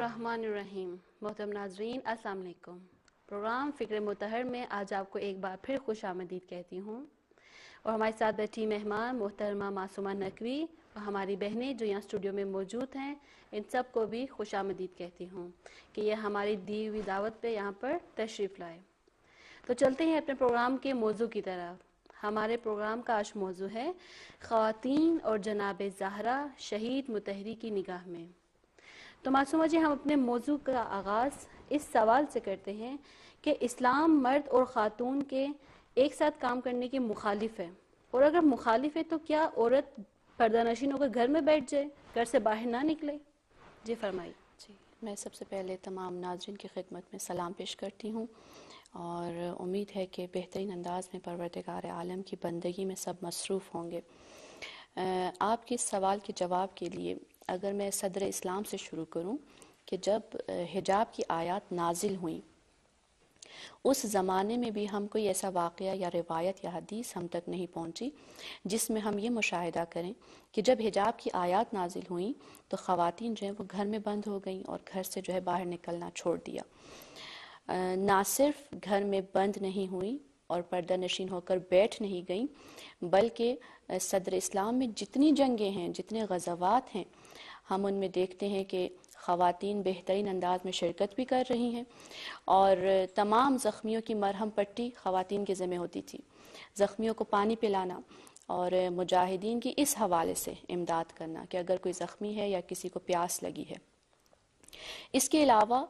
الرحمن الرحیم۔ محترم ناظرین السلام علیکم۔ پروگرام فکر مطہر میں آج آپ کو ایک بار پھر خوش آمدید کہتی ہوں، اور ہمارے ساتھ بیٹھی مہمان محترمہ معصومہ نقوی اور ہماری بہنیں جو یہاں اسٹوڈیو میں موجود ہیں، ان سب کو بھی خوش آمدید کہتی ہوں کہ یہ ہماری دی ہوئی دعوت پہ یہاں پر تشریف لائے۔ تو چلتے ہیں اپنے پروگرام کے موضوع کی طرف۔ ہمارے پروگرام کا آج موضوع ہے خواتین اور جناب زہرا شہید مطہری کی نگاہ میں۔ تو معصومہ جی، ہم اپنے موضوع کا آغاز اس سوال سے کرتے ہیں کہ اسلام مرد اور خاتون کے ایک ساتھ کام کرنے کی مخالف ہے، اور اگر مخالف ہے تو کیا عورت پردہ نشین ہو کر گھر میں بیٹھ جائے، گھر سے باہر نہ نکلے؟ جی فرمائیے۔ جی، میں سب سے پہلے تمام ناظرین کی خدمت میں سلام پیش کرتی ہوں، اور امید ہے کہ بہترین انداز میں پروردگار عالم کی بندگی میں سب مصروف ہوں گے۔ آپ کے اس سوال کے جواب کے لیے اگر میں صدر اسلام سے شروع کروں کہ جب حجاب کی آیات نازل ہوئیں، اس زمانے میں بھی ہم کوئی ایسا واقعہ یا روایت یا حدیث ہم تک نہیں پہنچی جس میں ہم یہ مشاہدہ کریں کہ جب حجاب کی آیات نازل ہوئیں تو خواتین جو ہیں وہ گھر میں بند ہو گئیں اور گھر سے جو ہے باہر نکلنا چھوڑ دیا۔ نہ صرف گھر میں بند نہیں ہوئیں اور پردہ نشین ہو کر بیٹھ نہیں گئیں، بلکہ صدر اسلام میں جتنی جنگیں ہیں، جتنے غزوات ہیں، ہم ان میں دیکھتے ہیں کہ خواتین بہترین انداز میں شرکت بھی کر رہی ہیں، اور تمام زخمیوں کی مرہم پٹی خواتین کے ذمہ ہوتی تھی، زخمیوں کو پانی پلانا اور مجاہدین کی اس حوالے سے امداد کرنا کہ اگر کوئی زخمی ہے یا کسی کو پیاس لگی ہے۔ اس کے علاوہ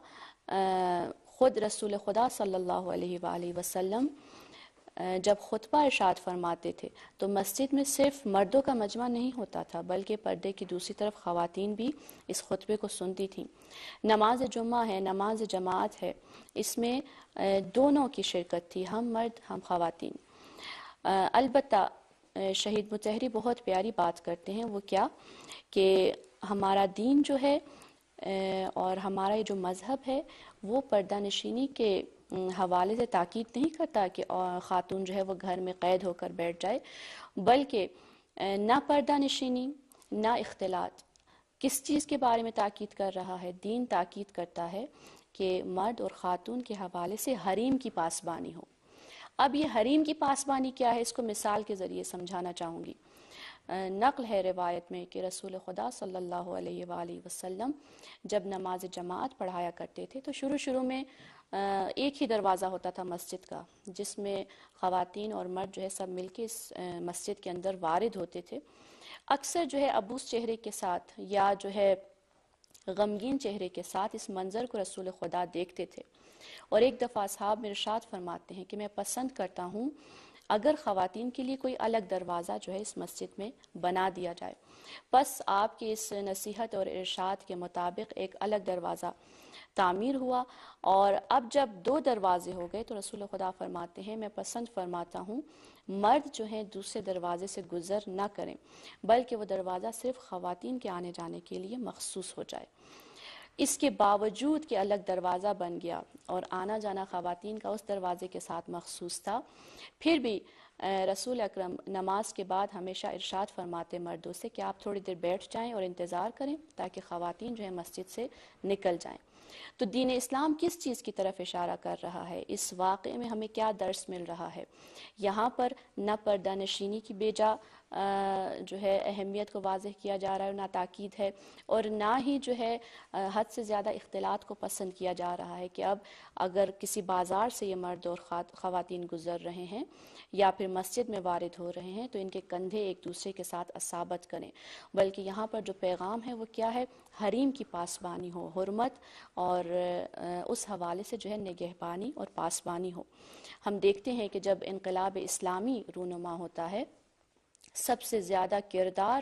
خود رسول خدا صلی اللہ علیہ وآلہ وسلم جب خطبہ ارشاد فرماتے تھے تو مسجد میں صرف مردوں کا مجمع نہیں ہوتا تھا، بلکہ پردے کی دوسری طرف خواتین بھی اس خطبے کو سنتی تھیں۔ نماز جمعہ ہے، نماز جماعت ہے، اس میں دونوں کی شرکت تھی، ہم مرد ہم خواتین۔ البتہ شہید مطہری بہت پیاری بات کرتے ہیں، وہ کیا کہ ہمارا دین جو ہے اور ہمارا یہ جو مذہب ہے وہ پردہ نشینی کے حوالے سے تاکید نہیں کرتا کہ خاتون جو ہے وہ گھر میں قید ہو کر بیٹھ جائے، بلکہ نہ پردہ نشینی نہ اختلاط، کس چیز کے بارے میں تاکید کر رہا ہے؟ دین تاکید کرتا ہے کہ مرد اور خاتون کے حوالے سے حریم کی پاسبانی ہو۔ اب یہ حریم کی پاسبانی کیا ہے، اس کو مثال کے ذریعے سمجھانا چاہوں گی۔ نقل ہے روایت میں کہ رسول خدا صلی اللہ علیہ وآلہ وسلم جب نماز جماعت پڑھایا کرتے تھے تو شروع میں ایک ہی دروازہ ہوتا تھا مسجد کا، جس میں خواتین اور مرد جو ہے سب مل کے اس مسجد کے اندر وارد ہوتے تھے۔ اکثر جو ہے ابوس چہرے کے ساتھ یا جو ہے غمگین چہرے کے ساتھ اس منظر کو رسول خدا دیکھتے تھے، اور ایک دفعہ اصحاب میں ارشاد فرماتے ہیں کہ میں پسند کرتا ہوں اگر خواتین کے لیے کوئی الگ دروازہ جو ہے اس مسجد میں بنا دیا جائے۔ بس آپ کی اس نصیحت اور ارشاد کے مطابق ایک الگ دروازہ تعمیر ہوا، اور اب جب 2 دروازے ہو گئے تو رسول خدا فرماتے ہیں میں پسند فرماتا ہوں مرد جو ہیں دوسرے دروازے سے گزر نہ کریں، بلکہ وہ دروازہ صرف خواتین کے آنے جانے کے لیے مخصوص ہو جائے۔ اس کے باوجود کہ الگ دروازہ بن گیا اور آنا جانا خواتین کا اس دروازے کے ساتھ مخصوص تھا، پھر بھی رسول اکرم نماز کے بعد ہمیشہ ارشاد فرماتے مردوں سے کہ آپ تھوڑی دیر بیٹھ جائیں اور انتظار کریں تاکہ خواتین جو ہے مسجد سے نکل جائیں۔ تو دین اسلام کس چیز کی طرف اشارہ کر رہا ہے؟ اس واقعے میں ہمیں کیا درس مل رہا ہے؟ یہاں پر نہ پردہ نشینی کی بیجا جو ہے اہمیت کو واضح کیا جا رہا ہے، نہ تاکید ہے، اور نہ ہی جو ہے حد سے زیادہ اختلاط کو پسند کیا جا رہا ہے کہ اب اگر کسی بازار سے یہ مرد اور خواتین گزر رہے ہیں یا پھر مسجد میں وارد ہو رہے ہیں تو ان کے کندھے ایک دوسرے کے ساتھ اصابت کریں، بلکہ یہاں پر جو پیغام ہے وہ کیا ہے؟ حریم کی پاسبانی ہو، حرمت اور اس حوالے سے جو ہے نگہبانی اور پاسبانی ہو۔ ہم دیکھتے ہیں کہ جب انقلاب اسلامی رونما ہوتا ہے، سب سے زیادہ کردار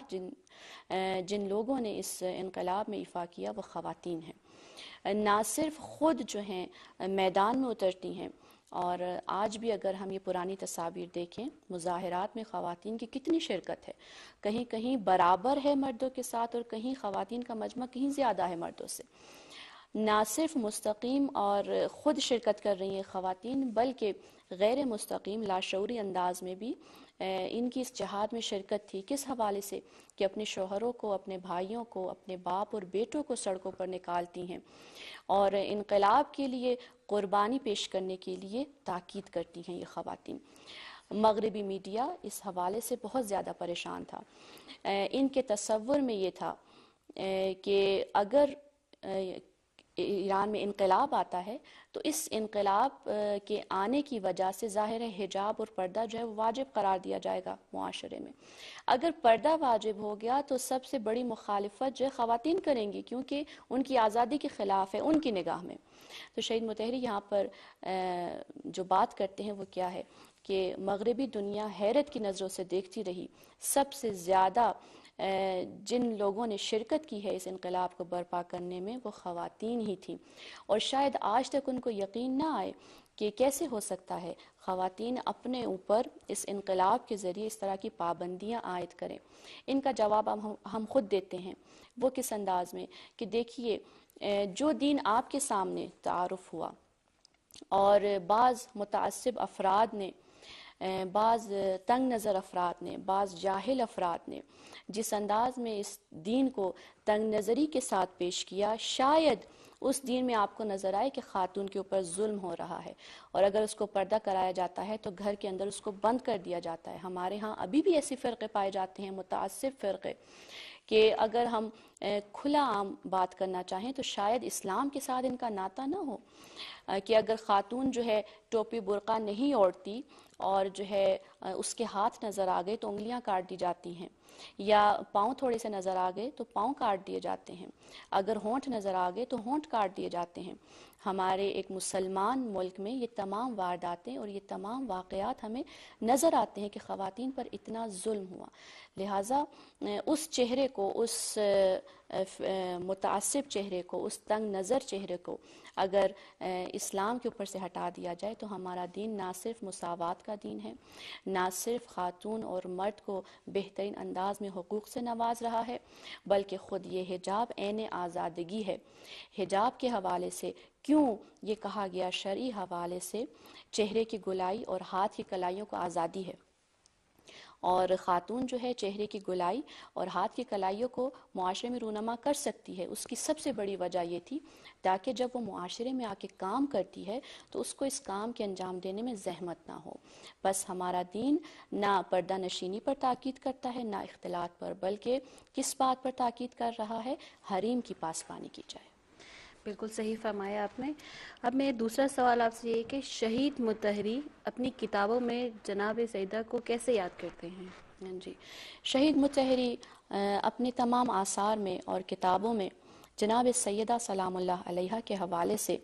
جن لوگوں نے اس انقلاب میں ایفا کیا وہ خواتین ہیں۔ نہ صرف خود جو ہیں میدان میں اترتی ہیں، اور آج بھی اگر ہم یہ پرانی تصاویر دیکھیں مظاہرات میں خواتین کی کتنی شرکت ہے، کہیں کہیں برابر ہے مردوں کے ساتھ اور کہیں خواتین کا مجمع کہیں زیادہ ہے مردوں سے۔ نہ صرف مستقیم اور خود شرکت کر رہی ہیں خواتین، بلکہ غیر مستقیم لاشعوری انداز میں بھی ان کی اس جہاد میں شرکت تھی، کس حوالے سے کہ اپنے شوہروں کو، اپنے بھائیوں کو، اپنے باپ اور بیٹوں کو سڑکوں پر نکالتی ہیں اور انقلاب کے لیے قربانی پیش کرنے کے لیے تاکید کرتی ہیں یہ خواتین۔ مغربی میڈیا اس حوالے سے بہت زیادہ پریشان تھا۔ ان کے تصور میں یہ تھا کہ اگر ایران میں انقلاب آتا ہے تو اس انقلاب کے آنے کی وجہ سے ظاہر ہے حجاب اور پردہ جو ہے وہ واجب قرار دیا جائے گا معاشرے میں۔ اگر پردہ واجب ہو گیا تو سب سے بڑی مخالفت جو ہے خواتین کریں گی، کیونکہ ان کی آزادی کے خلاف ہے ان کی نگاہ میں۔ تو شہید مطہری یہاں پر جو بات کرتے ہیں وہ کیا ہے کہ مغربی دنیا حیرت کی نظروں سے دیکھتی رہی، سب سے زیادہ جن لوگوں نے شرکت کی ہے اس انقلاب کو برپا کرنے میں وہ خواتین ہی تھیں، اور شاید آج تک ان کو یقین نہ آئے کہ کیسے ہو سکتا ہے خواتین اپنے اوپر اس انقلاب کے ذریعے اس طرح کی پابندیاں عائد کریں۔ ان کا جواب ہم خود دیتے ہیں، وہ کس انداز میں کہ دیکھیے جو دین آپ کے سامنے تعارف ہوا اور بعض متعصب افراد نے، بعض تنگ نظر افراد نے، بعض جاہل افراد نے جس انداز میں اس دین کو تنگ نظری کے ساتھ پیش کیا، شاید اس دین میں آپ کو نظر آئے کہ خاتون کے اوپر ظلم ہو رہا ہے، اور اگر اس کو پردہ کرایا جاتا ہے تو گھر کے اندر اس کو بند کر دیا جاتا ہے۔ ہمارے ہاں ابھی بھی ایسی فرقے پائے جاتے ہیں، متعصب فرقے، کہ اگر ہم کھلا عام بات کرنا چاہیں تو شاید اسلام کے ساتھ ان کا ناطہ نہ ہو، کہ اگر خاتون جو ہے ٹوپی برقع نہیں اوڑھتی اور جو ہے اس کے ہاتھ نظر آ گئے تو انگلیاں کاٹ دی جاتی ہیں، یا پاؤں تھوڑے سے نظر آ گئے تو پاؤں کاٹ دیے جاتے ہیں، اگر ہونٹ نظر آ گئے تو ہونٹ کاٹ دیے جاتے ہیں۔ ہمارے ایک مسلمان ملک میں یہ تمام وارداتیں اور یہ تمام واقعات ہمیں نظر آتے ہیں کہ خواتین پر اتنا ظلم ہوا۔ لہٰذا اس چہرے کو، اس متعصب چہرے کو، اس تنگ نظر چہرے کو اگر اسلام کے اوپر سے ہٹا دیا جائے تو ہمارا دین نہ صرف مساوات کا دین ہے، نہ صرف خاتون اور مرد کو بہترین انداز میں حقوق سے نواز رہا ہے، بلکہ خود یہ حجاب عین آزادگی ہے۔ حجاب کے حوالے سے کیوں یہ کہا گیا شرعی حوالے سے چہرے کی گولائی اور ہاتھ کی کلائیوں کو آزادی ہے، اور خاتون جو ہے چہرے کی گولائی اور ہاتھ کی کلائیوں کو معاشرے میں رونما کر سکتی ہے۔ اس کی سب سے بڑی وجہ یہ تھی تاکہ جب وہ معاشرے میں آ کے کام کرتی ہے تو اس کو اس کام کے انجام دینے میں زحمت نہ ہو۔ بس ہمارا دین نہ پردہ نشینی پر تاکید کرتا ہے، نہ اختلاط پر، بلکہ کس بات پر تاکید کر رہا ہے؟ حریم کی پاسبانی کی جائے۔ بالکل صحیح فرمایا آپ نے۔ اب میں دوسرا سوال آپ سے یہ کہ شہید مطہری اپنی کتابوں میں جناب سیدہ کو کیسے یاد کرتے ہیں؟ جی، شہید مطہری اپنے تمام آثار میں اور کتابوں میں جناب سیدہ سلام اللہ علیہا کے حوالے سے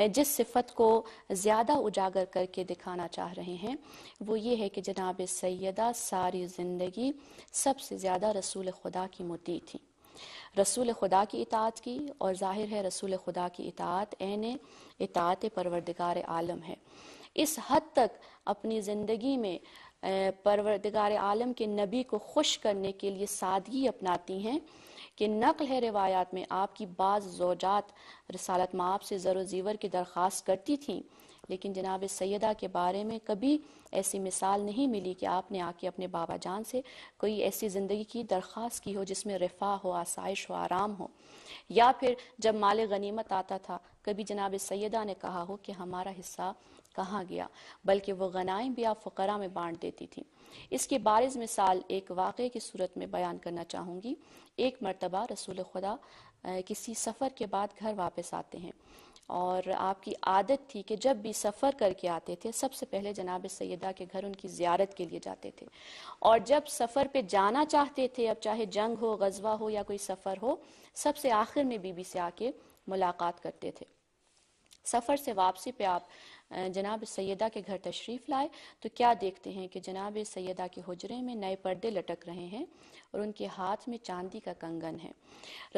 جس صفت کو زیادہ اجاگر کر کے دکھانا چاہ رہے ہیں وہ یہ ہے کہ جناب سیدہ ساری زندگی سب سے زیادہ رسول خدا کی مطیع تھی، رسول خدا کی اطاعت کی، اور ظاہر ہے رسول خدا کی اطاعت عین اطاعت پروردگار عالم ہے۔ اس حد تک اپنی زندگی میں پروردگار عالم کے نبی کو خوش کرنے کے لیے سادگی اپناتی ہیں کہ نقل ہے روایات میں آپ کی بعض زوجات رسالت مآب سے زر و زیور کی درخواست کرتی تھیں، لیکن جناب سیدہ کے بارے میں کبھی ایسی مثال نہیں ملی کہ آپ نے آ کے اپنے بابا جان سے کوئی ایسی زندگی کی درخواست کی ہو جس میں رفاہ ہو، آسائش ہو، آرام ہو، یا پھر جب مال غنیمت آتا تھا کبھی جناب سیدہ نے کہا ہو کہ ہمارا حصہ کہاں گیا، بلکہ وہ غنائم بھی آپ فقراء میں بانٹ دیتی تھی۔ اس کی بارز مثال ایک واقعے کی صورت میں بیان کرنا چاہوں گی۔ ایک مرتبہ رسول خدا کسی سفر کے بعد گھر واپس آتے ہیں، اور آپ کی عادت تھی کہ جب بھی سفر کر کے آتے تھے سب سے پہلے جناب سیدہ کے گھر ان کی زیارت کے لیے جاتے تھے، اور جب سفر پہ جانا چاہتے تھے، اب چاہے جنگ ہو، غزوہ ہو یا کوئی سفر ہو، سب سے آخر میں بی بی سے آ کے ملاقات کرتے تھے۔ سفر سے واپسی پہ آپ جناب سیدہ کے گھر تشریف لائے تو کیا دیکھتے ہیں کہ جناب سیدہ کے حجرے میں نئے پردے لٹک رہے ہیں اور ان کے ہاتھ میں چاندی کا کنگن ہے۔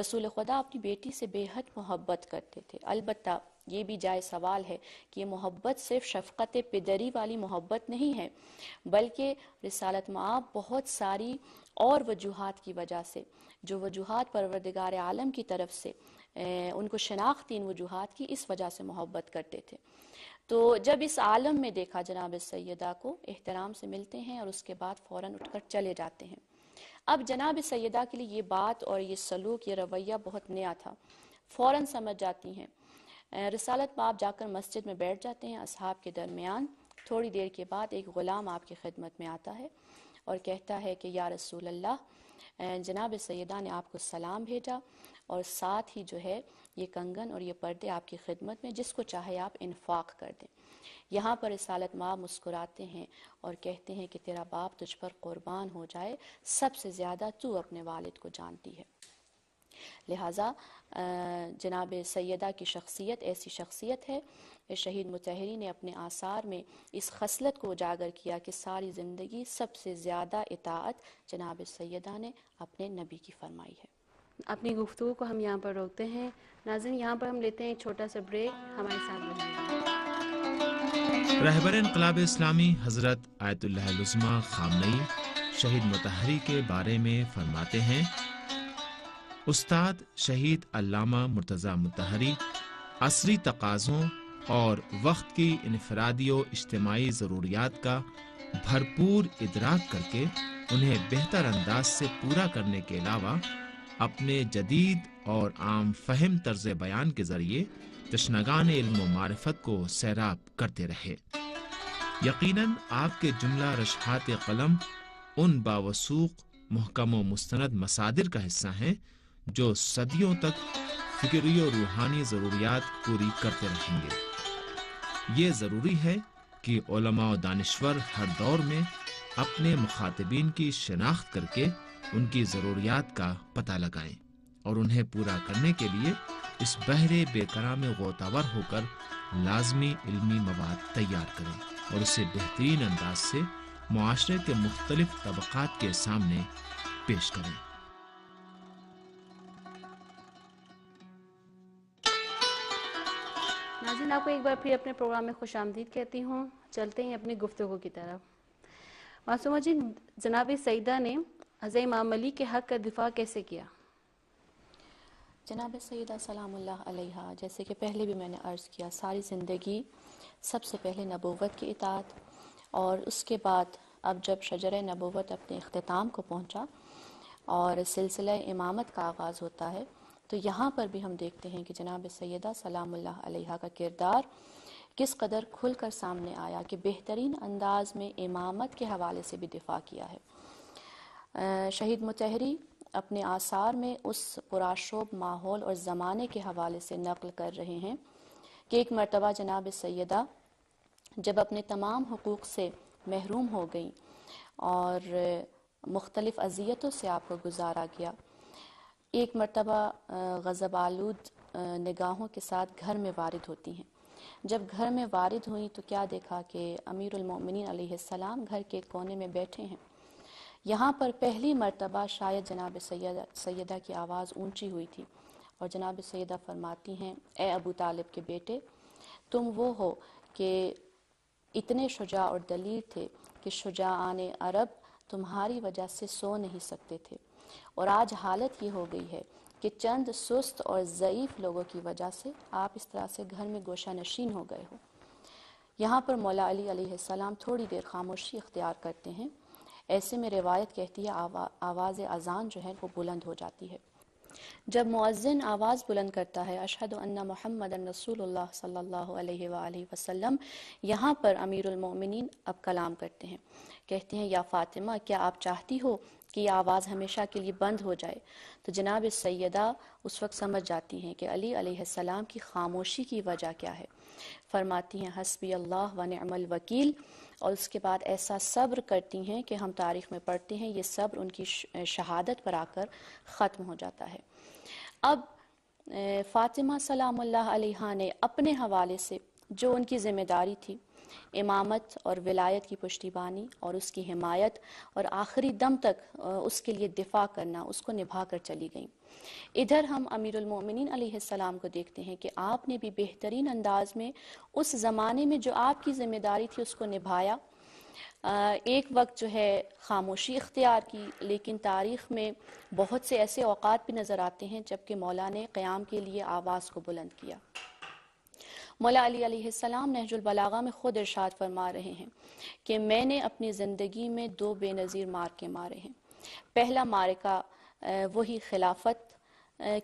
رسول خدا اپنی بیٹی سے بے حد محبت کرتے تھے، البتہ یہ بھی جائز سوال ہے کہ یہ محبت صرف شفقت پدری والی محبت نہیں ہے، بلکہ رسالت مآب بہت ساری اور وجوہات کی وجہ سے، جو وجوہات پروردگار عالم کی طرف سے ان کو شناخت ان وجوہات کی، اس وجہ سے محبت کرتے تھے۔ تو جب اس عالم میں دیکھا جناب سیدہ کو، احترام سے ملتے ہیں اور اس کے بعد فوراً اٹھ کر چلے جاتے ہیں۔ اب جناب سیدہ کے لیے یہ بات اور یہ سلوک، یہ رویہ بہت نیا تھا، فوراً سمجھ جاتی ہیں۔ رسالت میں آپ جا کر مسجد میں بیٹھ جاتے ہیں اصحاب کے درمیان۔ تھوڑی دیر کے بعد ایک غلام آپ کی خدمت میں آتا ہے اور کہتا ہے کہ یا رسول اللہ، جناب سیدہ نے آپ کو سلام بھیجا اور ساتھ ہی جو ہے یہ کنگن اور یہ پردے آپ کی خدمت میں، جس کو چاہے آپ انفاق کر دیں۔ یہاں پر رسالت مآب مسکراتے ہیں اور کہتے ہیں کہ تیرا باپ تجھ پر قربان ہو جائے، سب سے زیادہ تو اپنے والد کو جانتی ہے۔ لہٰذا جناب سیدہ کی شخصیت ایسی شخصیت ہے، شہید مطہری نے اپنے آثار میں اس خصلت کو اجاگر کیا کہ ساری زندگی سب سے زیادہ اطاعت جناب سیدہ نے اپنے نبی کی فرمائی ہے۔ اپنی گفتگو کو ہم یہاں پر روکتے ہیں۔ ناظرین، یہاں پر ہم لیتے ہیں ایک چھوٹا سا بریک، ہمارے ساتھ رہیں۔ رہبر انقلاب اسلامی حضرت آیت اللہ العظمیٰ خامنئی شہید مطہری کے بارے میں فرماتے ہیں، استاد شہید علامہ مرتضیٰ مطہری عصری تقاضوں اور وقت کی انفرادی و اجتماعی ضروریات کا بھرپور ادراک کر کے انہیں بہتر انداز سے پورا کرنے کے علاوہ اپنے جدید اور عام فہم طرز بیان کے ذریعے تشنگان علم و معرفت کو سیراب کرتے رہے۔ یقیناً آپ کے جملہ رشحات قلم ان باوثوق محکم و مستند مصادر کا حصہ ہیں جو صدیوں تک فکری و روحانی ضروریات پوری کرتے رہیں گے۔ یہ ضروری ہے کہ علماء و دانشور ہر دور میں اپنے مخاطبین کی شناخت کر کے ان کی ضروریات کا پتہ لگائیں اور انہیں پورا کرنے کے لیے اس بحر بے کرا میں غوطہ ہو کر لازمی علمی مواد تیار کریں اور اسے بہترین انداز سے معاشرے کے مختلف طبقات کے سامنے پیش کریں۔ ناظرین، آپ کو ایک بار پھر اپنے پروگرام میں خوش آمدید کہتی ہوں۔ چلتے ہیں اپنی گفتگو کی طرف۔ معصومہ جی، جناب سیدہ نے حضرت امام علی کے حق کا دفاع کیسے کیا؟ جناب سیدہ سلام اللہ علیہا، جیسے کہ پہلے بھی میں نے عرض کیا، ساری زندگی سب سے پہلے نبوت کی اطاعت، اور اس کے بعد اب جب شجرہ نبوت اپنے اختتام کو پہنچا اور سلسلہ امامت کا آغاز ہوتا ہے، تو یہاں پر بھی ہم دیکھتے ہیں کہ جناب سیدہ سلام اللہ علیہا کا کردار کس قدر کھل کر سامنے آیا کہ بہترین انداز میں امامت کے حوالے سے بھی دفاع کیا ہے۔ شہید مطہری اپنے آثار میں اس پرآشوب ماحول اور زمانے کے حوالے سے نقل کر رہے ہیں کہ ایک مرتبہ جناب سیدہ جب اپنے تمام حقوق سے محروم ہو گئیں اور مختلف اذیتوں سے آپ کو گزارا گیا، ایک مرتبہ غضب آلود نگاہوں کے ساتھ گھر میں وارد ہوتی ہیں۔ جب گھر میں وارد ہوئیں تو کیا دیکھا کہ امیر المومنین علیہ السلام گھر کے کونے میں بیٹھے ہیں۔ یہاں پر پہلی مرتبہ شاید جناب سیدہ کی آواز اونچی ہوئی تھی اور جناب سیدہ فرماتی ہیں، اے ابو طالب کے بیٹے، تم وہ ہو کہ اتنے شجاع اور دلیر تھے کہ شجاعان عرب تمہاری وجہ سے سو نہیں سکتے تھے، اور آج حالت یہ ہو گئی ہے کہ چند سست اور ضعیف لوگوں کی وجہ سے آپ اس طرح سے گھر میں گوشہ نشین ہو گئے ہو۔ یہاں پر مولا علی علیہ السلام تھوڑی دیر خاموشی اختیار کرتے ہیں۔ ایسے میں روایت کہتی ہے آواز اذان جو ہے وہ بلند ہو جاتی ہے۔ جب مؤذن آواز بلند کرتا ہے اشہد ان محمد رسول اللہ صلی اللہ علیہ وآلہ وسلم، یہاں پر امیر المومنین اب کلام کرتے ہیں، کہتے ہیں یا فاطمہ، کیا آپ چاہتی ہو کہ یہ آواز ہمیشہ کے لیے بند ہو جائے؟ تو جناب سیدہ اس وقت سمجھ جاتی ہیں کہ علی علیہ السلام کی خاموشی کی وجہ کیا ہے۔ فرماتی ہیں حسبی اللہ و نعم الوکیل، اور اس کے بعد ایسا صبر کرتی ہیں کہ ہم تاریخ میں پڑھتے ہیں یہ صبر ان کی شہادت پر آ کر ختم ہو جاتا ہے۔ اب فاطمہ سلام اللہ علیہا نے اپنے حوالے سے جو ان کی ذمہ داری تھی، امامت اور ولایت کی پشتیبانی اور اس کی حمایت اور آخری دم تک اس کے لیے دفاع کرنا، اس کو نبھا کر چلی گئیں۔ ادھر ہم امیر المومنین علیہ السلام کو دیکھتے ہیں کہ آپ نے بھی بہترین انداز میں اس زمانے میں جو آپ کی ذمہ داری تھی اس کو نبھایا۔ ایک وقت جو ہے خاموشی اختیار کی، لیکن تاریخ میں بہت سے ایسے اوقات بھی نظر آتے ہیں جب کہ مولا نے قیام کے لیے آواز کو بلند کیا۔ مولا علی علیہ السلام نہج البلاغہ میں خود ارشاد فرما رہے ہیں کہ میں نے اپنی زندگی میں 2 بے نظیر مارکے مارے ہیں۔ پہلا مارکہ وہی خلافت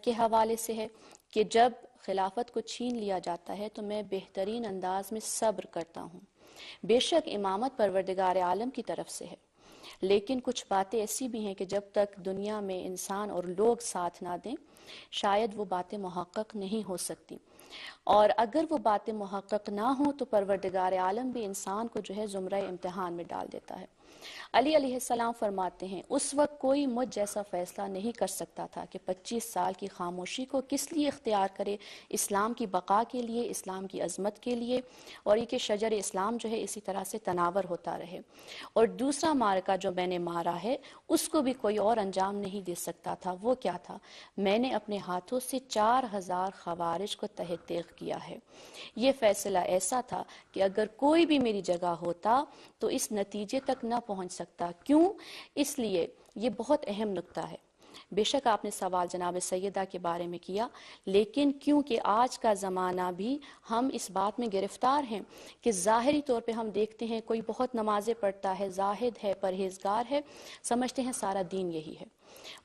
کے حوالے سے ہے کہ جب خلافت کو چھین لیا جاتا ہے تو میں بہترین انداز میں صبر کرتا ہوں۔ بے شک امامت پروردگار عالم کی طرف سے ہے، لیکن کچھ باتیں ایسی بھی ہیں کہ جب تک دنیا میں انسان اور لوگ ساتھ نہ دیں شاید وہ باتیں محقق نہیں ہو سکتی، اور اگر وہ باتیں محقق نہ ہوں تو پروردگار عالم بھی انسان کو جو ہے زمرہ امتحان میں ڈال دیتا ہے۔ علی علیہ السلام فرماتے ہیں اس وقت کوئی مجھ جیسا فیصلہ نہیں کر سکتا تھا کہ 25 سال کی خاموشی کو کس لیے اختیار کرے، اسلام کی بقا کے لیے، اسلام کی عظمت کے لیے، اور یہ کہ شجر اسلام جو ہے اسی طرح سے تناور ہوتا رہے۔ اور دوسرا مارکہ جو میں نے مارا ہے اس کو بھی کوئی اور انجام نہیں دے سکتا تھا، وہ کیا تھا؟ میں نے اپنے ہاتھوں سے 4000 خوارج کو تحت تیغ کیا ہے۔ یہ فیصلہ ایسا تھا کہ اگر کوئی بھی میری جگہ ہوتا تو اس نتیجے تک نہ پہنچ سکتا۔ کیوں؟ اس لیے یہ بہت اہم نکتہ ہے۔ بے شک آپ نے سوال جناب سیدہ کے بارے میں کیا، لیکن کیونکہ آج کا زمانہ بھی ہم اس بات میں گرفتار ہیں کہ ظاہری طور پہ ہم دیکھتے ہیں کوئی بہت نمازیں پڑھتا ہے، زاہد ہے، پرہیزگار ہے، سمجھتے ہیں سارا دین یہی ہے۔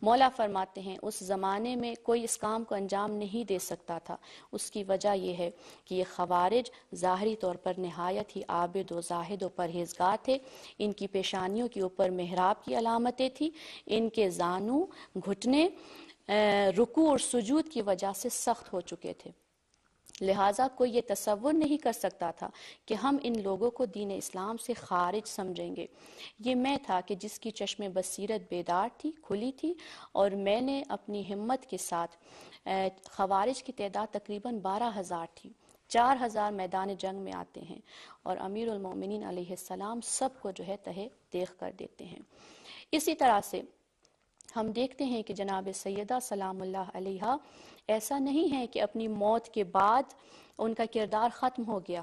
مولا فرماتے ہیں اس زمانے میں کوئی اس کام کو انجام نہیں دے سکتا تھا۔ اس کی وجہ یہ ہے کہ یہ خوارج ظاہری طور پر نہایت ہی عابد و زاہد و پرہیزگار تھے، ان کی پیشانیوں کے اوپر محراب کی علامتیں تھیں، ان کے زانوں، گھٹنے رکوع اور سجود کی وجہ سے سخت ہو چکے تھے، لہٰذا کوئی یہ تصور نہیں کر سکتا تھا کہ ہم ان لوگوں کو دین اسلام سے خارج سمجھیں گے۔ یہ میں تھا کہ جس کی چشم بصیرت بیدار تھی، کھلی تھی، اور میں نے اپنی ہمت کے ساتھ خوارج کی تعداد تقریباً 12,000 تھی۔ 4,000 میدان جنگ میں آتے ہیں اور امیر المومنین علیہ السلام سب کو جو ہے تہہ تیغ کر دیتے ہیں۔ اسی طرح سے ہم دیکھتے ہیں کہ جناب سیدہ سلام اللہ علیہا ایسا نہیں ہے کہ اپنی موت کے بعد ان کا کردار ختم ہو گیا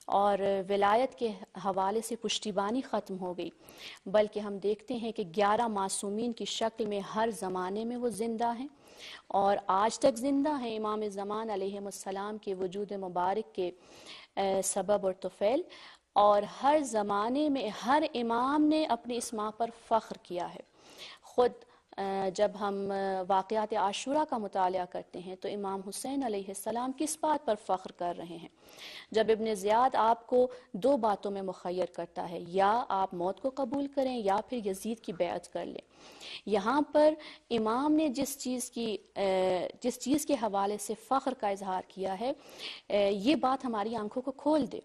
اور ولایت کے حوالے سے پشتیبانی ختم ہو گئی، بلکہ ہم دیکھتے ہیں کہ 11 معصومین کی شکل میں ہر زمانے میں وہ زندہ ہیں اور آج تک زندہ ہیں، امام زمان علیہ السلام کے وجود مبارک کے سبب اور طفیل، اور ہر زمانے میں ہر امام نے اپنی اس ماں پر فخر کیا ہے۔ خود جب ہم واقعات عاشورہ کا مطالعہ کرتے ہیں تو امام حسین علیہ السلام کس بات پر فخر کر رہے ہیں؟ جب ابن زیاد آپ کو 2 باتوں میں مخیر کرتا ہے، یا آپ موت کو قبول کریں یا پھر یزید کی بیعت کر لیں، یہاں پر امام نے جس چیز کے حوالے سے فخر کا اظہار کیا ہے، یہ بات ہماری آنکھوں کو کھول دے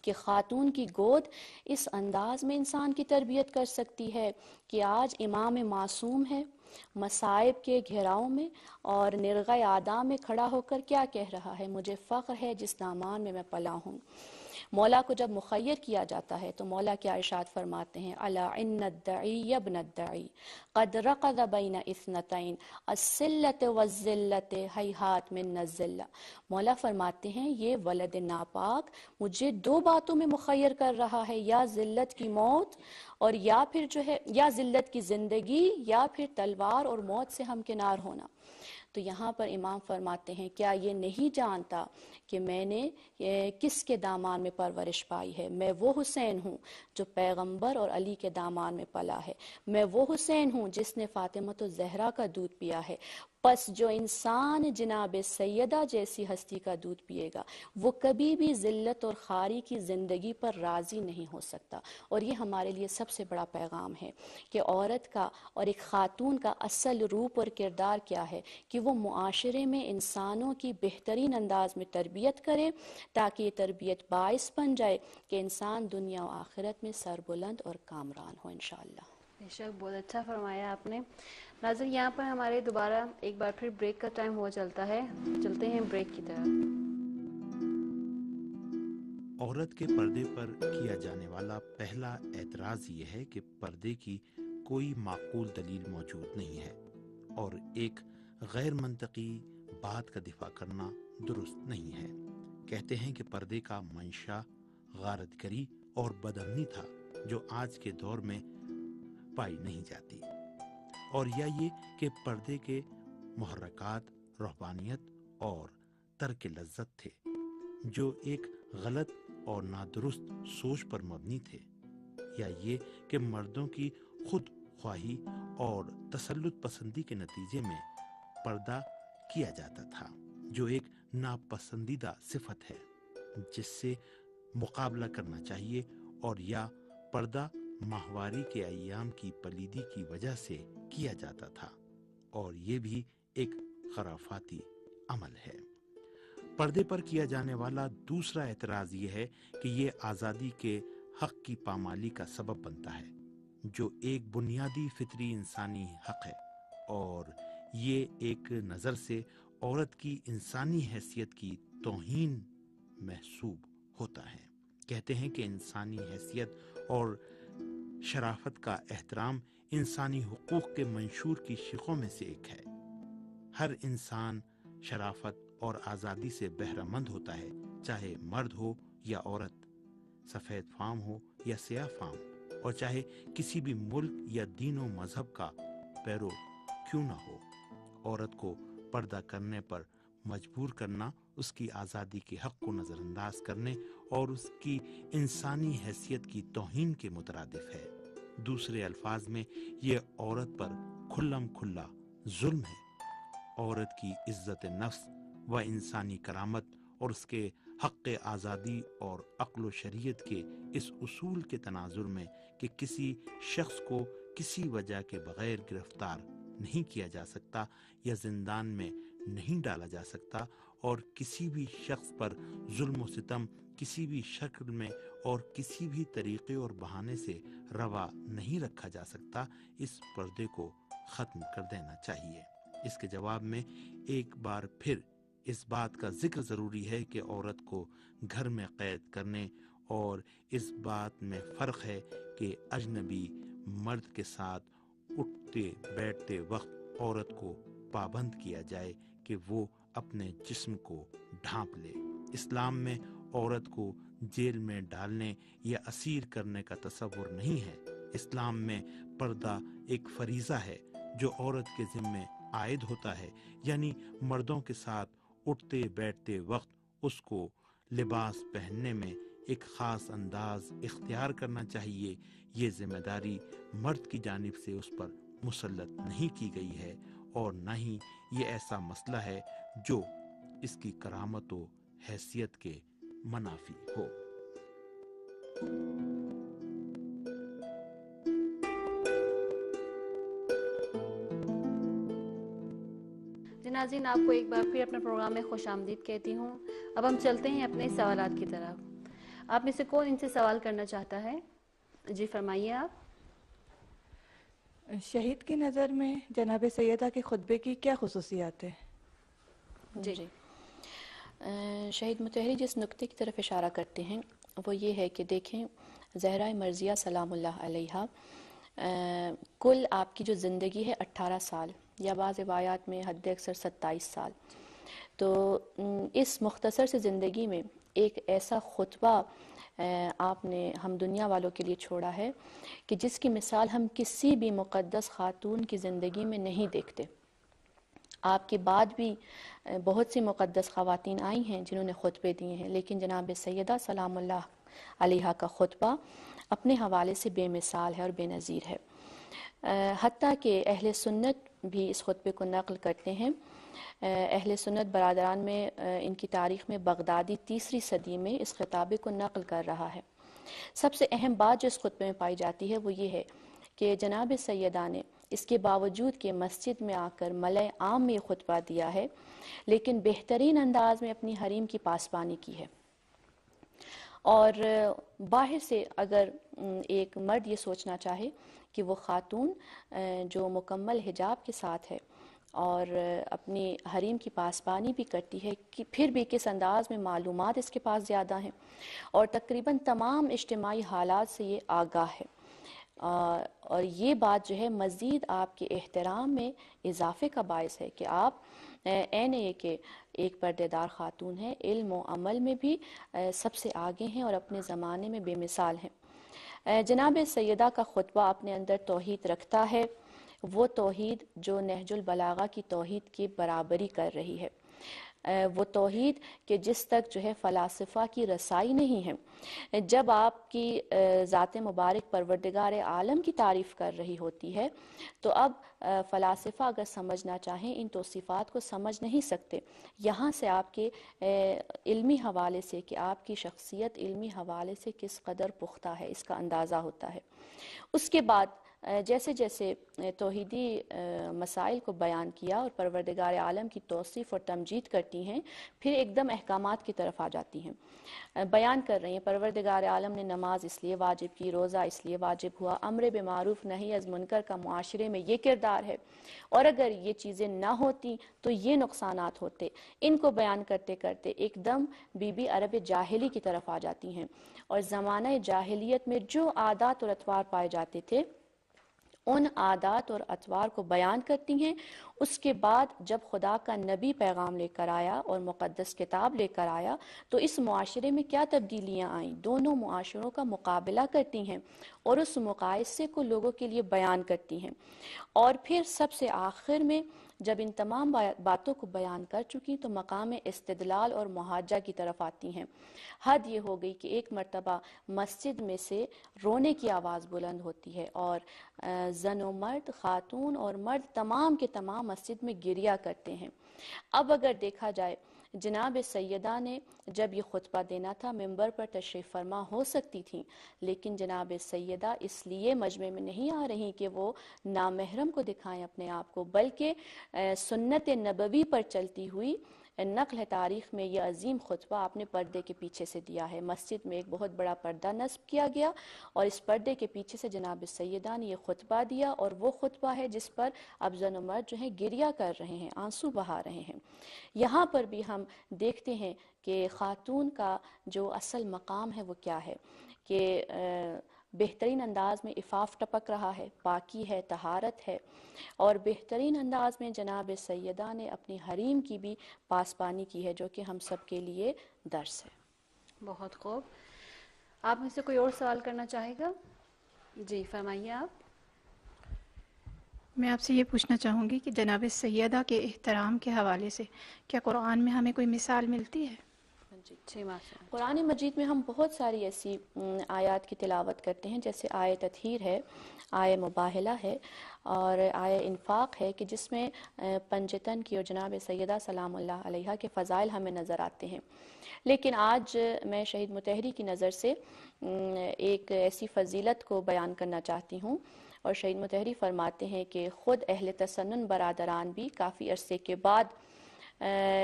کہ خاتون کی گود اس انداز میں انسان کی تربیت کر سکتی ہے کہ آج امام معصوم ہے، مصائب کے گھیراؤں میں اور نرغہ اعداء میں کھڑا ہو کر کیا کہہ رہا ہے؟ مجھے فخر ہے جس دامان میں پلا ہوں۔ مولا کو جب مخیر کیا جاتا ہے تو مولا کیا ارشاد فرماتے ہیں؟ الا ان الدعی ابن الدعی قد رقد بین اثنتین السلۃ والذلۃ ہیہات من الذلہ۔ مولا فرماتے ہیں یہ ولد ناپاک مجھے 2 باتوں میں مخیر کر رہا ہے، یا ذلت کی موت اور یا پھر جو ہے یا ذلت کی زندگی یا پھر تلوار اور موت سے ہمکنار ہونا۔ تو یہاں پر امام فرماتے ہیں کیا یہ نہیں جانتا کہ میں نے کس کے دامان میں پرورش پائی ہے؟ میں وہ حسین ہوں جو پیغمبر اور علی کے دامان میں پلا ہے، میں وہ حسین ہوں جس نے فاطمہ الزہرا کا دودھ پیا ہے۔ پس جو انسان جناب سیدہ جیسی ہستی کا دودھ پیے گا وہ کبھی بھی ذلت اور خواری کی زندگی پر راضی نہیں ہو سکتا۔ اور یہ ہمارے لیے سب سے بڑا پیغام ہے کہ عورت کا اور ایک خاتون کا اصل روپ اور کردار کیا ہے کہ وہ معاشرے میں انسانوں کی بہترین انداز میں تربیت کرے تاکہ یہ تربیت باعث بن جائے کہ انسان دنیا و آخرت میں سربلند اور کامران ہو انشاءاللہ۔ بے شک بہت اچھا فرمایا آپ نے۔ ناظرین یہاں پر ہمارے دوبارہ ایک بار پھر بریک کا ٹائم ہو چلتا ہے، چلتے ہیں بریک کی طرف۔ عورت کے پردے پر کیا جانے والا پہلا اعتراض یہ ہے کہ پردے کی کوئی معقول دلیل موجود نہیں ہے، اور ایک غیر منطقی بات کا دفاع کرنا درست نہیں ہے۔ کہتے ہیں کہ پردے کا منشا غارت گری اور بدامنی تھا جو آج کے دور میں پائی نہیں جاتی، اور یا یہ کہ پردے کے محرکات روحانیت اور ترک لذت تھے۔ جو ایک غلط اور نادرست سوچ پر مبنی تھے، یا یہ کہ مردوں کی خود خواہی اور تسلط پسندی کے نتیجے میں پردہ کیا جاتا تھا، جو ایک ناپسندیدہ صفت ہے جس سے مقابلہ کرنا چاہیے، اور یا پردہ ماہواری کے ایام کی پلیدی کی وجہ سے کیا جاتا تھا، اور یہ بھی ایک خرافاتی عمل ہے۔ پردے پر کیا جانے والا دوسرا اعتراض یہ ہے کہ یہ آزادی کے حق کی پامالی کا سبب بنتا ہے، جو ایک بنیادی فطری انسانی حق ہے، اور یہ ایک نظر سے عورت کی انسانی حیثیت کی توہین محسوب ہوتا ہے۔ کہتے ہیں کہ انسانی حیثیت اور شرافت کا احترام انسانی حقوق کے منشور کی شقوں میں سے ایک ہے۔ ہر انسان شرافت اور آزادی سے بہرہ مند ہوتا ہے، چاہے مرد ہو یا عورت، سفید فام ہو یا سیاہ فام، اور چاہے کسی بھی ملک یا دین و مذہب کا پیرو کیوں نہ ہو۔ عورت کو پردہ کرنے پر مجبور کرنا اس کی آزادی کے حق کو نظر انداز کرنے اور اس کی انسانی حیثیت کی توہین کے مترادف ہے۔ دوسرے الفاظ میں یہ عورت پر کھلم کھلا ظلم ہے۔ عورت کی عزت نفس و انسانی کرامت اور اس کے حق آزادی اور عقل و شریعت کے اس اصول کے تناظر میں کہ کسی شخص کو کسی وجہ کے بغیر گرفتار نہیں کیا جا سکتا یا زندان میں نہیں ڈالا جا سکتا، اور کسی بھی شخص پر ظلم و ستم کسی بھی شکل میں اور کسی بھی طریقے اور بہانے سے روا نہیں رکھا جا سکتا، اس پردے کو ختم کر دینا چاہیے۔ اس کے جواب میں ایک بار پھر اس بات کا ذکر ضروری ہے کہ عورت کو گھر میں قید کرنے اور اس بات میں فرق ہے کہ اجنبی مرد کے ساتھ اٹھتے بیٹھتے وقت عورت کو پابند کیا جائے کہ وہ اپنے جسم کو ڈھانپ لے۔ اسلام میں عورت کو جیل میں ڈالنے یا اسیر کرنے کا تصور نہیں ہے۔ اسلام میں پردہ ایک فریضہ ہے جو عورت کے ذمے عائد ہوتا ہے، یعنی مردوں کے ساتھ اٹھتے بیٹھتے وقت اس کو لباس پہننے میں ایک خاص انداز اختیار کرنا چاہیے۔ یہ ذمہ داری مرد کی جانب سے اس پر مسلط نہیں کی گئی ہے، اور نہ ہی یہ ایسا مسئلہ ہے جو اس کی کرامت و حیثیت کے منافی ہو۔ ناظرین، آپ کو ایک بار پھر اپنے پروگرام میں خوش آمدید کہتی ہوں۔ اب ہم چلتے ہیں اپنے سوالات کی طرف۔ آپ میں سے کون ان سے سوال کرنا چاہتا ہے؟ جی فرمائیے آپ۔ شہید کی نظر میں جناب سیدہ کے خطبے کی کیا خصوصیات ہیں؟ جی شہید مطہری جس نقطے کی طرف اشارہ کرتے ہیں وہ یہ ہے کہ دیکھیں زہرہ مرضیہ سلام اللہ علیہا کل آپ کی جو زندگی ہے 18 سال یا بعض روایات میں حد اکثر 27 سال، تو اس مختصر سے زندگی میں ایک ایسا خطبہ آپ نے ہم دنیا والوں کے لیے چھوڑا ہے کہ جس کی مثال ہم کسی بھی مقدس خاتون کی زندگی میں نہیں دیکھتے۔ آپ کے بعد بھی بہت سی مقدس خواتین آئی ہیں جنہوں نے خطبے دیے ہیں، لیکن جناب سیدہ سلام اللہ علیہا کا خطبہ اپنے حوالے سے بے مثال ہے اور بے نظیر ہے۔ حتیٰ کہ اہل سنت بھی اس خطبے کو نقل کرتے ہیں۔ اہل سنت برادران میں ان کی تاریخ میں بغدادی 3 صدی میں اس خطابے کو نقل کر رہا ہے۔ سب سے اہم بات جو اس خطبے میں پائی جاتی ہے وہ یہ ہے کہ جناب سیدہ نے اس کے باوجود کہ مسجد میں آ کر ملأ عام میں یہ خطبہ دیا ہے، لیکن بہترین انداز میں اپنی حریم کی پاسبانی کی ہے۔ اور باہر سے اگر ایک مرد یہ سوچنا چاہے کہ وہ خاتون جو مکمل حجاب کے ساتھ ہے اور اپنی حریم کی پاسبانی بھی کرتی ہے کہ پھر بھی کس انداز میں معلومات اس کے پاس زیادہ ہیں اور تقریباً تمام اجتماعی حالات سے یہ آگاہ ہے، اور یہ بات جو ہے مزید آپ کے احترام میں اضافے کا باعث ہے کہ آپ عین یہ کہ ایک پردے دار خاتون ہے، علم و عمل میں بھی سب سے آگے ہیں اور اپنے زمانے میں بے مثال ہیں۔ جناب سیدہ کا خطبہ اپنے اندر توحید رکھتا ہے، وہ توحید جو نہج البلاغہ کی توحید کی برابری کر رہی ہے۔ وہ توحید کہ جس تک جو ہے فلاسفہ کی رسائی نہیں ہے۔ جب آپ کی ذات مبارک پروردگار عالم کی تعریف کر رہی ہوتی ہے تو اب فلاسفہ اگر سمجھنا چاہیں ان توصیفات کو سمجھ نہیں سکتے۔ یہاں سے آپ کے علمی حوالے سے کہ آپ کی شخصیت علمی حوالے سے کس قدر پختہ ہے اس کا اندازہ ہوتا ہے۔ اس کے بعد جیسے جیسے توحیدی مسائل کو بیان کیا اور پروردگار عالم کی توصیف اور تمجید کرتی ہیں، پھر ایک دم احکامات کی طرف آ جاتی ہیں، بیان کر رہی ہیں پروردگار عالم نے نماز اس لیے واجب کی، روزہ اس لیے واجب ہوا، امر بمعروف نہی از منکر کا معاشرے میں یہ کردار ہے، اور اگر یہ چیزیں نہ ہوتی تو یہ نقصانات ہوتے۔ ان کو بیان کرتے کرتے ایک دم بی بی عرب جاہلی کی طرف آ جاتی ہیں، اور زمانہ جاہلیت میں جو عادات اور اطوار پائے جاتے تھے ان عادات اور اطوار کو بیان کرتی ہیں۔ اس کے بعد جب خدا کا نبی پیغام لے کر آیا اور مقدس کتاب لے کر آیا تو اس معاشرے میں کیا تبدیلیاں آئیں، دونوں معاشروں کا مقابلہ کرتی ہیں اور اس مقائسے کو لوگوں کے لیے بیان کرتی ہیں، اور پھر سب سے آخر میں جب ان تمام باتوں کو بیان کر چکی تو مقام استدلال اور محاجہ کی طرف آتی ہیں۔ حد یہ ہو گئی کہ ایک مرتبہ مسجد میں سے رونے کی آواز بلند ہوتی ہے اور زن و مرد، خاتون اور مرد تمام کے تمام مسجد میں گریہ کرتے ہیں۔ اب اگر دیکھا جائے جناب سیدہ نے جب یہ خطبہ دینا تھا ممبر پر تشریف فرما ہو سکتی تھیں، لیکن جناب سیدہ اس لیے مجمع میں نہیں آ رہی کہ وہ نامحرم کو دکھائیں اپنے آپ کو، بلکہ سنت نبوی پر چلتی ہوئی نقل ہے تاریخ میں یہ عظیم خطبہ آپ نے پردے کے پیچھے سے دیا ہے۔ مسجد میں ایک بہت بڑا پردہ نصب کیا گیا اور اس پردے کے پیچھے سے جناب سیدہ نے یہ خطبہ دیا، اور وہ خطبہ ہے جس پر اب زن و مرد جو ہیں گریہ کر رہے ہیں، آنسو بہا رہے ہیں۔ یہاں پر بھی ہم دیکھتے ہیں کہ خاتون کا جو اصل مقام ہے وہ کیا ہے، کہ بہترین انداز میں عفاف ٹپک رہا ہے، پاکی ہے، طہارت ہے، اور بہترین انداز میں جناب سیدہ نے اپنی حریم کی بھی پاسبانی کی ہے، جو کہ ہم سب کے لیے درس ہے۔ بہت خوب۔ آپ میں سے کوئی اور سوال کرنا چاہے گا؟ جی فرمائیے آپ۔ میں آپ سے یہ پوچھنا چاہوں گی کہ جناب سیدہ کے احترام کے حوالے سے کیا قرآن میں ہمیں کوئی مثال ملتی ہے؟ جی معصوم۔ قرآن مجید میں ہم بہت ساری ایسی آیات کی تلاوت کرتے ہیں، جیسے آیہ تطہیر ہے، آیہ مباہلہ ہے، اور آیہ انفاق ہے، کہ جس میں پنجتن کی اور جناب سیدہ سلام اللہ علیہ کے فضائل ہمیں نظر آتے ہیں۔ لیکن آج میں شہید مطہری کی نظر سے ایک ایسی فضیلت کو بیان کرنا چاہتی ہوں، اور شہید مطہری فرماتے ہیں کہ خود اہل تسنن برادران بھی کافی عرصے کے بعد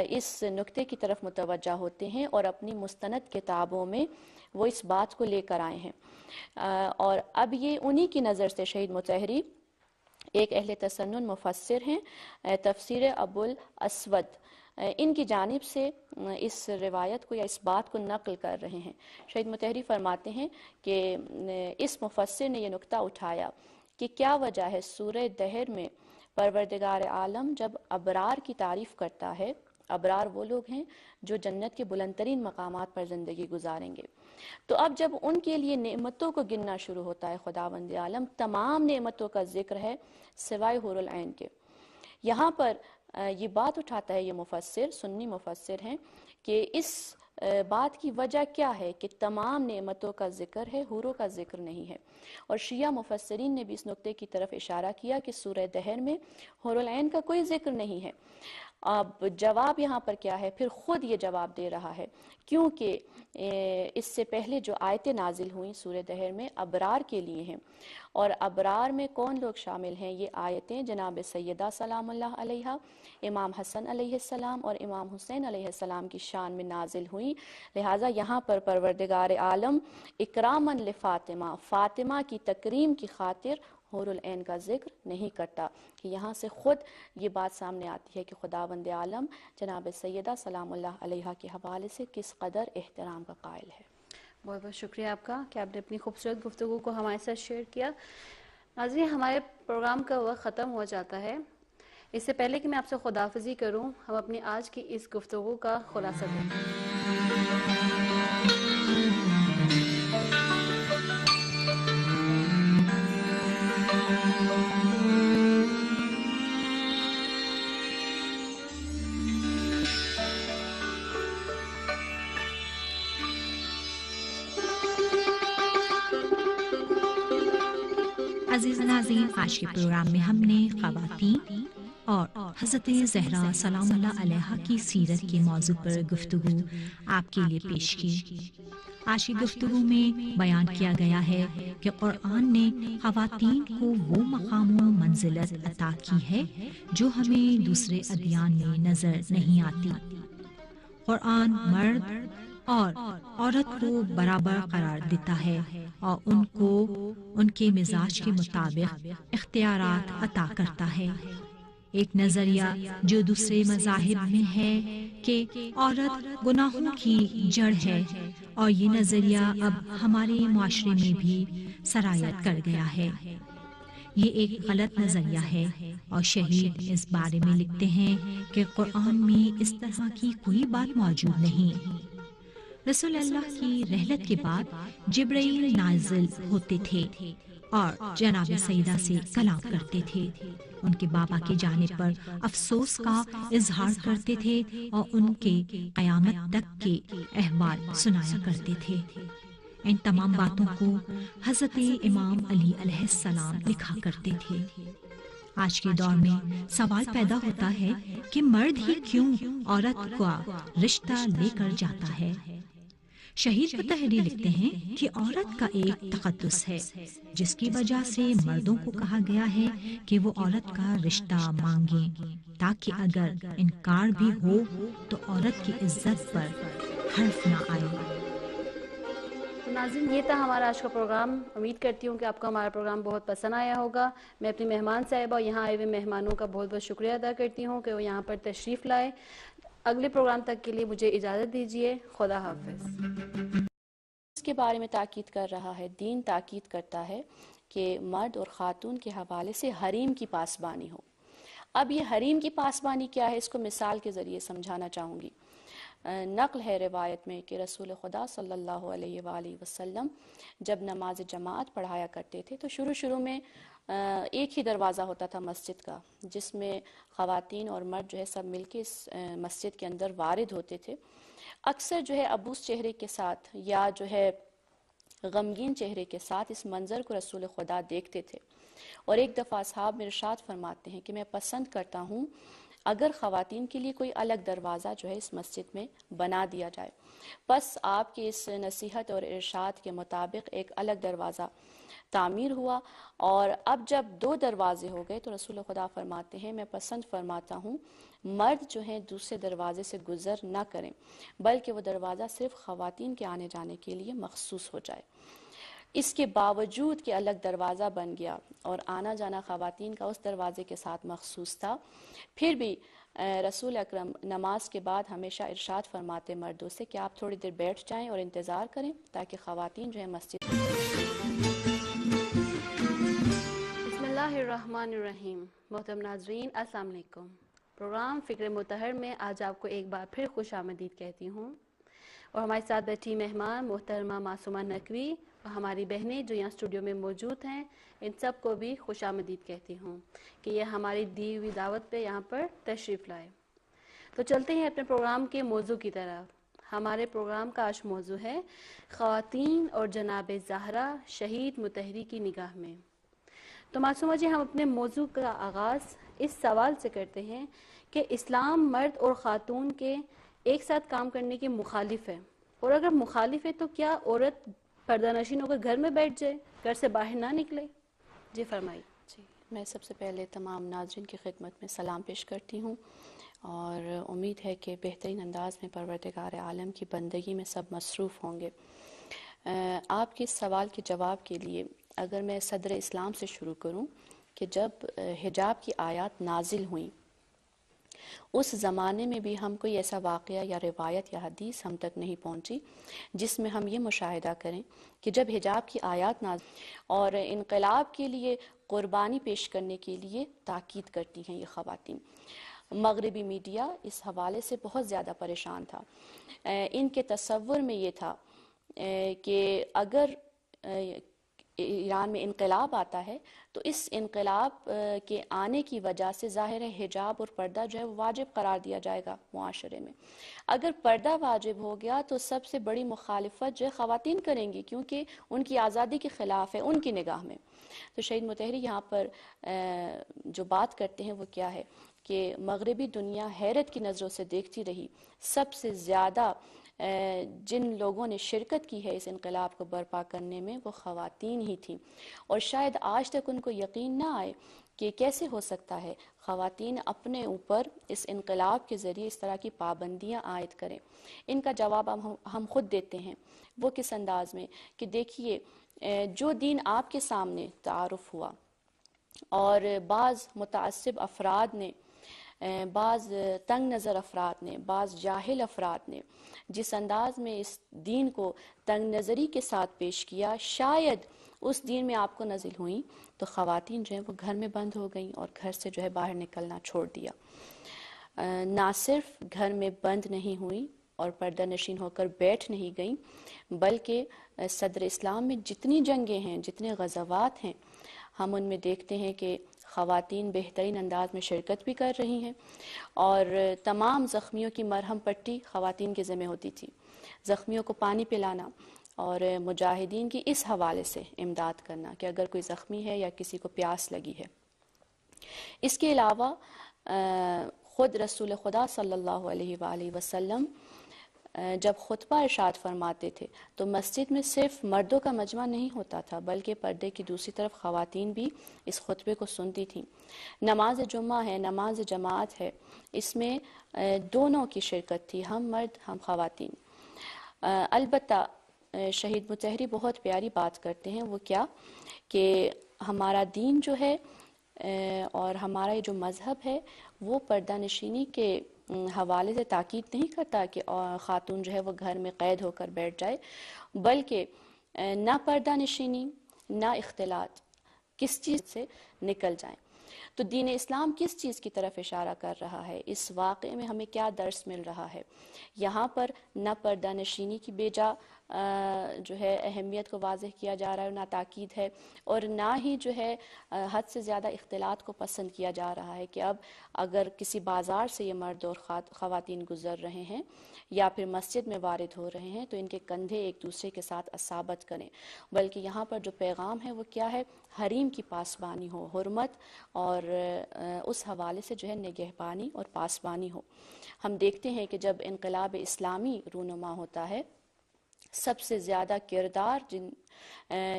اس نکتے کی طرف متوجہ ہوتے ہیں اور اپنی مستند کتابوں میں وہ اس بات کو لے کر آئے ہیں، اور اب یہ انہی کی نظر سے شہید مطہری ایک اہل تسنن مفسر ہیں، تفسیر ابو الاسود، ان کی جانب سے اس روایت کو یا اس بات کو نقل کر رہے ہیں۔ شہید مطہری فرماتے ہیں کہ اس مفسر نے یہ نکتہ اٹھایا کہ کیا وجہ ہے سورہ دہر میں پروردگار عالم جب ابرار کی تعریف کرتا ہے، ابرار وہ لوگ ہیں جو جنت کے بلند ترین مقامات پر زندگی گزاریں گے، تو اب جب ان کے لیے نعمتوں کو گننا شروع ہوتا ہے خداوند عالم تمام نعمتوں کا ذکر ہے سوائے حور العین کے۔ یہاں پر یہ بات اٹھاتا ہے یہ مفسر، سنی مفسر ہیں، کہ اس بات کی وجہ کیا ہے کہ تمام نعمتوں کا ذکر ہے، حوروں کا ذکر نہیں ہے، اور شیعہ مفسرین نے بھی اس نقطے کی طرف اشارہ کیا کہ سورہ دہر میں حور العین کا کوئی ذکر نہیں ہے۔ اب جواب یہاں پر کیا ہے، پھر خود یہ جواب دے رہا ہے، کیونکہ اس سے پہلے جو آیتیں نازل ہوئیں سورہ دہر میں ابرار کے لیے ہیں، اور ابرار میں کون لوگ شامل ہیں، یہ آیتیں جناب سیدہ سلام اللہ علیہ، امام حسن علیہ السلام اور امام حسین علیہ السلام کی شان میں نازل ہوئیں، لہٰذا یہاں پر پروردگار عالم اکراماً لفاطمہ، فاطمہ کی تکریم کی خاطر حور العین کا ذکر نہیں کرتا، کہ یہاں سے خود یہ بات سامنے آتی ہے کہ خداوند عالم جناب سیدہ سلام اللہ علیہ کے حوالے سے کس قدر احترام کا قائل ہے۔ بہت بہت شکریہ آپ کا کہ آپ نے اپنی خوبصورت گفتگو کو ہمارے ساتھ شیئر کیا۔ ناظرین، ہمارے پروگرام کا وقت ختم ہو جاتا ہے۔ اس سے پہلے کہ میں آپ سے خداحافظی کروں، ہم اپنی آج کی اس گفتگو کا خلاصہ دیں۔ ناظرین، آج کے پروگرام میں ہم نے خواتین اور حضرت زہرا سلام اللہ علیہا کی سیرت کے موضوع پر گفتگو آپ کے لیے پیش کی۔ آج کی گفتگو میں بیان کیا گیا ہے کہ قرآن نے خواتین کو وہ مقام و منزلت عطا کی ہے جو ہمیں دوسرے ادیان میں نظر نہیں آتی۔ قرآن مرد اور عورت کو برابر قرار دیتا ہے اور ان کو ان کے مزاج کے مطابق اختیارات عطا کرتا ہے۔ ایک نظریہ جو دوسرے مذاہب میں ہے کہ عورت گناہوں کی جڑ ہے، اور یہ نظریہ اب ہمارے معاشرے میں بھی سرایت کر گیا ہے۔ یہ ایک غلط نظریہ ہے، اور شہید اس بارے میں لکھتے ہیں کہ قرآن میں اس طرح کی کوئی بات موجود نہیں۔ رسول اللہ کی رحلت کے بعد جبرائیل نازل ہوتے تھے اور جناب سیدہ سے کلام کرتے تھے، ان کے بابا کی جانب پر افسوس کا اظہار کرتے تھے اور ان کے قیامت تک کے احوال سنایا کرتے تھے۔ ان تمام باتوں کو حضرت امام علی علیہ السلام لکھا کرتے تھے۔ آج کے دور میں سوال پیدا ہوتا ہے کہ مرد ہی کیوں عورت کا رشتہ لے کر جاتا ہے؟ شہید مطہری لکھتے ہیں کہ عورت کا ایک تقدس ہے جس کی وجہ سے مردوں کو کہا گیا ہے کہ وہ عورت کا رشتہ مانگیں، تاکہ اگر انکار بھی ہو تو عورت کی عزت پر حرف نہ آئے۔ ناظرین، یہ تھا ہمارا آج کا پروگرام۔ امید کرتی ہوں کہ آپ کو ہمارا پروگرام بہت پسند آیا ہوگا۔ میں اپنی مہمان صاحبہ اور یہاں آئے ہوئے مہمانوں کا بہت بہت شکریہ ادا کرتی ہوں کہ وہ یہاں پر تشریف لائے۔ اگلے پروگرام تک کے لیے مجھے اجازت دیجیے۔ خدا حافظ۔ اس کے بارے میں تاکید کر رہا ہے، دین تاکید کرتا ہے کہ مرد اور خاتون کے حوالے سے حریم کی پاسبانی ہو۔ اب یہ حریم کی پاسبانی کیا ہے، اس کو مثال کے ذریعے سمجھانا چاہوں گی۔ نقل ہے روایت میں کہ رسول خدا صلی اللہ علیہ وآلہ وسلم جب نماز جماعت پڑھایا کرتے تھے تو شروع میں ایک ہی دروازہ ہوتا تھا مسجد کا، جس میں خواتین اور مرد جو ہے سب مل کے اس مسجد کے اندر وارد ہوتے تھے۔ اکثر جو ہے ابوس چہرے کے ساتھ یا جو ہے غمگین چہرے کے ساتھ اس منظر کو رسول خدا دیکھتے تھے، اور ایک دفعہ اصحاب میں ارشاد فرماتے ہیں کہ میں پسند کرتا ہوں اگر خواتین کے لیے کوئی الگ دروازہ جو ہے اس مسجد میں بنا دیا جائے۔ بس آپ کی اس نصیحت اور ارشاد کے مطابق ایک الگ دروازہ تعمیر ہوا، اور اب جب 2 دروازے ہو گئے تو رسول خدا فرماتے ہیں میں پسند فرماتا ہوں مرد جو ہیں دوسرے دروازے سے گزر نہ کریں، بلکہ وہ دروازہ صرف خواتین کے آنے جانے کے لیے مخصوص ہو جائے۔ اس کے باوجود کہ الگ دروازہ بن گیا اور آنا جانا خواتین کا اس دروازے کے ساتھ مخصوص تھا، پھر بھی رسول اکرم نماز کے بعد ہمیشہ ارشاد فرماتے مردوں سے کہ آپ تھوڑی دیر بیٹھ جائیں اور انتظار کریں تاکہ خواتین جو ہے مسجد۔ بسم اللہ الرحمن الرحیم۔ محترم ناظرین، السلام علیکم۔ پروگرام فکر مطہر میں آج آپ کو ایک بار پھر خوش آمدید کہتی ہوں، اور ہمارے ساتھ بیٹھی مہمان محترمہ معصومہ نقوی اور ہماری بہنیں جو یہاں اسٹوڈیو میں موجود ہیں، ان سب کو بھی خوش آمدید کہتی ہوں کہ یہ ہماری دی ہوئی دعوت پہ یہاں پر تشریف لائے۔ تو چلتے ہیں اپنے پروگرام کے موضوع کی طرف۔ ہمارے پروگرام کا آج موضوع ہے خواتین اور جناب زہرا شہید مطہری کی نگاہ میں۔ تو معصومہ جی، ہم اپنے موضوع کا آغاز اس سوال سے کرتے ہیں کہ اسلام مرد اور خاتون کے ایک ساتھ کام کرنے کے مخالف ہے، اور اگر مخالف ہے تو کیا عورت پردہ نشین ہو کر گھر میں بیٹھ جائے، گھر سے باہر نہ نکلے؟ جی فرمائیے۔ جی، میں سب سے پہلے تمام ناظرین کی خدمت میں سلام پیش کرتی ہوں، اور امید ہے کہ بہترین انداز میں پروردگار عالم کی بندگی میں سب مصروف ہوں گے۔ آپ کے اس سوال کے جواب کے لیے اگر میں صدر اسلام سے شروع کروں کہ جب حجاب کی آیات نازل ہوئیں اس زمانے میں بھی ہم کوئی ایسا واقعہ یا روایت یا حدیث ہم تک نہیں پہنچی جس میں ہم یہ مشاہدہ کریں کہ جب حجاب کی آیات نازل اور انقلاب کے لیے قربانی پیش کرنے کے لیے تاکید کرتی ہیں یہ خواتین۔ مغربی میڈیا اس حوالے سے بہت زیادہ پریشان تھا۔ ان کے تصور میں یہ تھا کہ اگر ایران میں انقلاب آتا ہے تو اس انقلاب کے آنے کی وجہ سے ظاہر ہے حجاب اور پردہ جو ہے وہ واجب قرار دیا جائے گا معاشرے میں. اگر پردہ واجب ہو گیا تو سب سے بڑی مخالفت جو ہے خواتین کریں گی، کیونکہ ان کی آزادی کے خلاف ہے ان کی نگاہ میں. تو شہید مطہری یہاں پر جو بات کرتے ہیں وہ کیا ہے کہ مغربی دنیا حیرت کی نظروں سے دیکھتی رہی. سب سے زیادہ جن لوگوں نے شرکت کی ہے اس انقلاب کو برپا کرنے میں وہ خواتین ہی تھیں، اور شاید آج تک ان کو یقین نہ آئے کہ کیسے ہو سکتا ہے خواتین اپنے اوپر اس انقلاب کے ذریعے اس طرح کی پابندیاں عائد کریں. ان کا جواب ہم خود دیتے ہیں. وہ کس انداز میں کہ دیکھیے جو دین آپ کے سامنے تعارف ہوا اور بعض متعصب افراد نے، بعض تنگ نظر افراد نے، بعض جاہل افراد نے جس انداز میں اس دین کو تنگ نظری کے ساتھ پیش کیا، شاید اس دین میں آپ کو نازل ہوئیں تو خواتین جو ہیں وہ گھر میں بند ہو گئیں اور گھر سے جو ہے باہر نکلنا چھوڑ دیا. نہ صرف گھر میں بند نہیں ہوئیں اور پردہ نشین ہو کر بیٹھ نہیں گئیں، بلکہ صدر اسلام میں جتنی جنگیں ہیں، جتنے غزوات ہیں، ہم ان میں دیکھتے ہیں کہ خواتین بہترین انداز میں شرکت بھی کر رہی ہیں، اور تمام زخمیوں کی مرہم پٹی خواتین کے ذمہ ہوتی تھی، زخمیوں کو پانی پلانا اور مجاہدین کی اس حوالے سے امداد کرنا کہ اگر کوئی زخمی ہے یا کسی کو پیاس لگی ہے. اس کے علاوہ خود رسول خدا صلی اللہ علیہ وآلہ وسلم جب خطبہ ارشاد فرماتے تھے تو مسجد میں صرف مردوں کا مجمع نہیں ہوتا تھا، بلکہ پردے کی دوسری طرف خواتین بھی اس خطبے کو سنتی تھیں. نماز جمعہ ہے، نماز جماعت ہے، اس میں دونوں کی شرکت تھی، ہم مرد ہم خواتین. البتہ شہید مطہری بہت پیاری بات کرتے ہیں. وہ کیا کہ ہمارا دین جو ہے اور ہمارا یہ جو مذہب ہے وہ پردہ نشینی کے حوالے سے تاکید نہیں کرتا کہ خاتون جو ہے وہ گھر میں قید ہو کر بیٹھ جائے، بلکہ نہ پردہ نشینی نہ اختلاط کس چیز سے نکل جائیں. تو دین اسلام کس چیز کی طرف اشارہ کر رہا ہے؟ اس واقعے میں ہمیں کیا درس مل رہا ہے؟ یہاں پر نہ پردہ نشینی کی بیجا جو ہے اہمیت کو واضح کیا جا رہا ہے، نہ تاکید ہے، اور نہ ہی جو ہے حد سے زیادہ اختلاط کو پسند کیا جا رہا ہے کہ اب اگر کسی بازار سے یہ مرد اور خواتین گزر رہے ہیں یا پھر مسجد میں وارد ہو رہے ہیں تو ان کے کندھے ایک دوسرے کے ساتھ اصابت کریں. بلکہ یہاں پر جو پیغام ہے وہ کیا ہے؟ حریم کی پاسبانی ہو، حرمت اور اس حوالے سے جو ہے نگہبانی اور پاسبانی ہو. ہم دیکھتے ہیں کہ جب انقلاب اسلامی رونما ہوتا ہے سب سے زیادہ کردار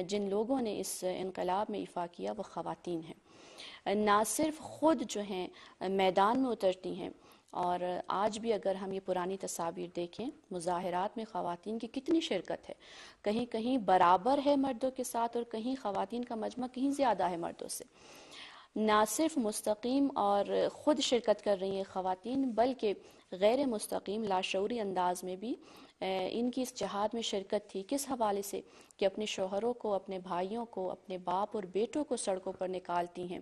جن لوگوں نے اس انقلاب میں ایفا کیا وہ خواتین ہیں. نہ صرف خود جو ہیں میدان میں اترتی ہیں، اور آج بھی اگر ہم یہ پرانی تصاویر دیکھیں مظاہرات میں خواتین کی کتنی شرکت ہے، کہیں کہیں برابر ہے مردوں کے ساتھ اور کہیں خواتین کا مجمع کہیں زیادہ ہے مردوں سے. نہ صرف مستقیم اور خود شرکت کر رہی ہیں خواتین، بلکہ غیر مستقیم لاشعوری انداز میں بھی ان کی اس جہاد میں شرکت تھی. کس حوالے سے؟ کہ اپنے شوہروں کو، اپنے بھائیوں کو، اپنے باپ اور بیٹوں کو سڑکوں پر نکالتی ہیں